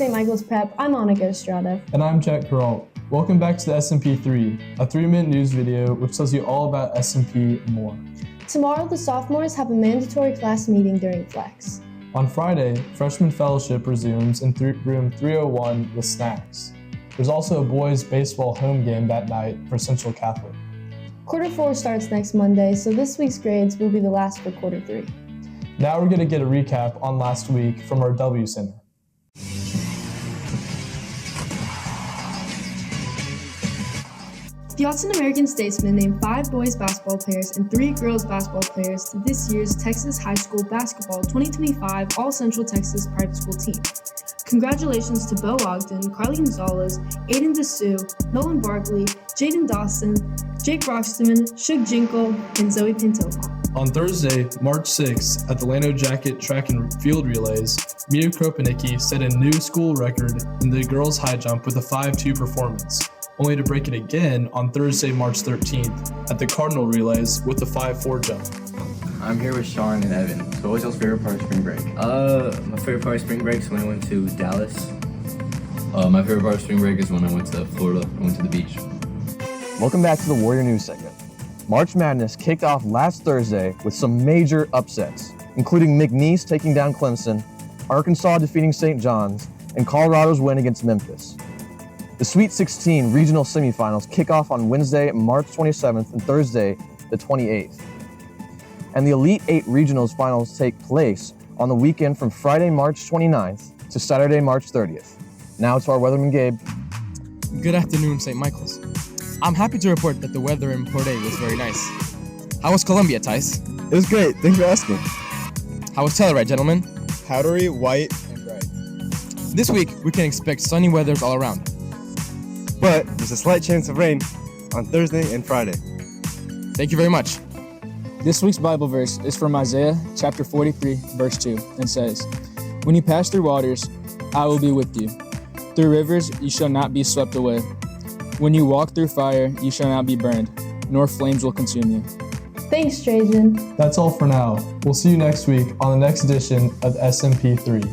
St. Michael's Prep, I'm Annika Estrada. And I'm Jack Peralt. Welcome back to the SMP 3, a 3-minute news video which tells you all about SMP and more. Tomorrow, the sophomores have a mandatory class meeting during Flex. On Friday, freshman fellowship resumes in room 301 with snacks. There's also a boys' baseball home game that night for Central Catholic. Quarter 4 starts next Monday, so this week's grades will be the last for Quarter 3. Now we're going to get a recap on last week from our W Center. The Autzen American Statesman named 5 boys basketball players and 3 girls basketball players to this year's Texas High School Basketball 2025 All-Central Texas Private School team. Congratulations to Bo Ogden, Carly Gonzalez, Aiden DeSue, Nolan Barkley, Jaden Dawson, Jake Roxteman, Shug Jinkle, and Zoe Pinto. On Thursday, March 6th, at the Lano Jacket Track and Field Relays, Mia Kropanicki set a new school record in the girls' high jump with a 5.2 performance, only to break it again on Thursday, March 13th, at the Cardinal Relays with a 5.4 jump. I'm here with Sean and Evan. So what was your favorite part of spring break? My favorite part of spring break is when I went to Dallas. My favorite part of spring break is when I went to Florida. I went to the beach. Welcome back to the Warrior News segment. March Madness kicked off last Thursday with some major upsets, including McNeese taking down Clemson, Arkansas defeating St. John's, and Colorado's win against Memphis. The Sweet 16 regional semifinals kick off on Wednesday, March 27th and Thursday, the 28th. And the Elite 8 regionals finals take place on the weekend from Friday, March 29th to Saturday, March 30th. Now to our weatherman, Gabe. Good afternoon, St. Michael's. I'm happy to report that the weather in Port A was very nice. How was Columbia, Tice? It was great. Thanks for asking. How was Telluride, gentlemen? Powdery, white, and bright. This week, we can expect sunny weathers all around. But there's a slight chance of rain on Thursday and Friday. Thank you very much. This week's Bible verse is from Isaiah chapter 43, verse 2, and says, "When you pass through waters, I will be with you. Through rivers, you shall not be swept away. When you walk through fire, you shall not be burned, nor flames will consume you." Thanks, Trajan. That's all for now. We'll see you next week on the next edition of SMP 3.